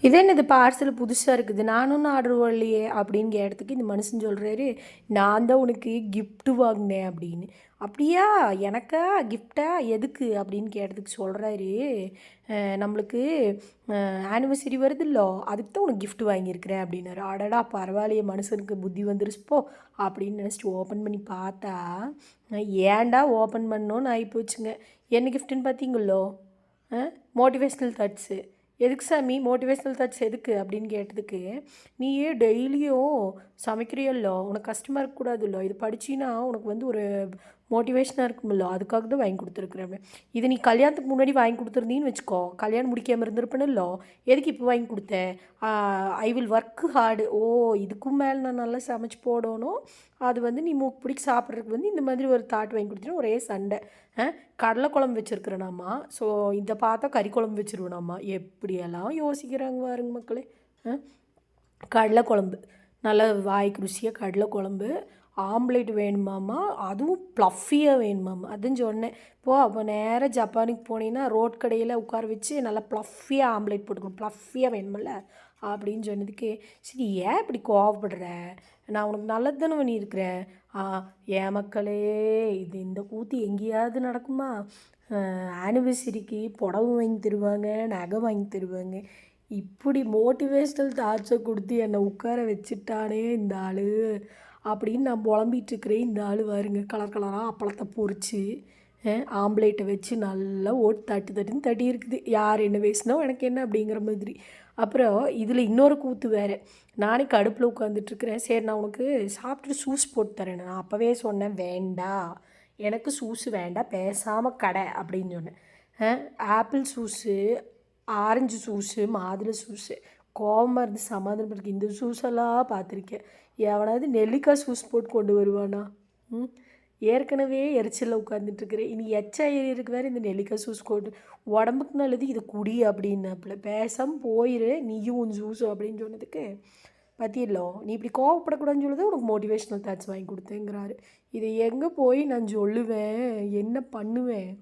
இது என்னது பார்சல் புதுசாக இருக்குது நான் ஒன்றும் ஆர்டர் வரலையே அப்படின்னு கேட்டதுக்கு இந்த மனுஷன் சொல்கிறாரு, நான் தான் உனக்கு gift வாங்கினேன் அப்படின்னு. அப்படியா, எனக்கா கிஃப்டா, எதுக்கு அப்படின்னு கேட்டதுக்கு சொல்கிறாரு, நம்மளுக்கு ஆனிவர்சரி வருதுல்லோ, அதுக்கு தான் உனக்கு gift வாங்கியிருக்கிறேன் அப்படின்னாரு. அடடா பரவாயில்லையே, மனுஷனுக்கு புத்தி வந்துருச்சு போ அப்படின்னு நினச்சிட்டு ஓப்பன் பண்ணி பார்த்தா, ஏன்டா ஓப்பன் பண்ணோன்னு ஆகிப்போச்சுங்க. என்ன கிஃப்ட்டுன்னு பார்த்தீங்களோ, மோட்டிவேஷ்னல் தாட்ஸு. எதுக்கு சாமி மோட்டிவேஷ்னல் தாட்ஸ் எதுக்கு அப்படின்னு கேட்டதுக்கு, நீயே டெய்லியும் சமைக்கிறியல்லோ, உனக்கு கஷ்டமாக இருக்கக்கூடாதுல்லோ, இது படிச்சின்னா உனக்கு வந்து ஒரு மோட்டிவேஷனாக இருக்குமில்ல, அதுக்காக தான் வாங்கி கொடுத்துருக்குறேன். இது நீ கல்யாணத்துக்கு முன்னாடி வாங்கி கொடுத்துருந்தீன்னு வச்சுக்கோ, கல்யாணம் முடிக்காமல் இருந்திருப்பேனல்லோ, எதுக்கு இப்போ வாங்கி கொடுத்தேன்? I will work hard. ஓ, இதுக்கும் மேலே நான் நல்லா சமைச்சு போடணும், அது வந்து நீ மூக்கு பிடிக்க சாப்பிட்றதுக்கு வந்து இந்த மாதிரி ஒரு தாட் வாங்கி கொடுத்துட்டு ஒரே சண்டை. கடலை குழம்பு வச்சுருக்குறேனாம்மா, ஸோ இதை பார்த்தா கறி குழம்பு வச்சுருவேனாம்மா. எப்படியெல்லாம் யோசிக்கிறாங்க பாருங்க மக்களே. கடலை குழம்பு, நல்லா வாய்க்கு ருசியாக கடலை குழம்பு, ஆம்லேட் வேணுமாம்மா, அதுவும் ப்ளஃபியாக வேணுமாம்மா. அதுன்னு சொன்னேன். அப்போ நேராக ஜப்பானுக்கு போனீங்கன்னா ரோட் கடையில் உட்கார வச்சு நல்லா ப்ளஃபியாக ஆம்லேட் போட்டுக்கணும், ப்ளஃபியாக வேணுமில்ல அப்படின்னு சொன்னதுக்கு, சரி ஏன் இப்படி கோவப்படுற, நான் உனக்கு நல்லது தானே பண்ணியிருக்கிறேன். ஏன் மக்களே, இது இந்த கூத்து எங்கேயாவது நடக்குமா? ஆனிவர்சரிக்கு புடவை வாங்கி தருவாங்க, நகை வாங்கி தருவாங்க, இப்படி மோட்டிவேஷ்னல் தாட்ஸை கொடுத்து என்னை உட்கார வச்சுட்டானே இந்த ஆள் அப்படின்னு நான் புலம்பிகிட்ருக்கிறேன். இந்த ஆள் வருங்க கலர் கலராக அப்பளத்தை பொரித்து ஆம்லேட்டை வச்சு நல்லா ஓட்டு தட்டு தட்டுன்னு தட்டி இருக்குது. யார் என்ன பேசினோ எனக்கு என்ன அப்படிங்கிற மாதிரி. அப்புறம் இதில் இன்னொரு கூத்து வேறு. நானே கடுப்பில் உட்காந்துட்ருக்குறேன். சரி நான் உனக்கு சாப்பிட்டுட்டு ஜூஸ் போட்டு தரேன். நான் அப்போவே சொன்னேன், வேண்டாம் எனக்கு ஜூஸு வேண்டாம், பேசாமல் கடை அப்படின்னு சொன்னேன். ஆப்பிள் ஜூஸு, ஆரஞ்சு ஜூஸு, மாதுளை ஜூஸு, கோவமாக இருந்து சமாதானப்படுத்தி இந்த ஜூஸெல்லாம் பார்த்துருக்கேன். எவனாவது நெல்லிக்காய் ஜூஸ் போட்டு கொண்டு வருவானா? ஏற்கனவே எரிச்சலில் உட்காந்துட்டுருக்குறேன், இனி எச்சாயிருக்கு வேறு இந்த நெல்லிக்காய் ஜூஸ் போட்டு, உடம்புக்கு நல்லது, இது குடி அப்படின்னாப்புல. பேசாமல் போயிரு நீயும் உன் ஜூஸும் அப்படின்னு சொன்னதுக்கு, பற்றியில்லோ நீ இப்படி கோவப்படக்கூடாதுன்னு சொல்லுது, உனக்கு மோட்டிவேஷ்னல் தாட்ஸ் வாங்கி கொடுத்தேங்கிறாரு. இதை எங்கே போய் நான் சொல்லுவேன், என்ன பண்ணுவேன்?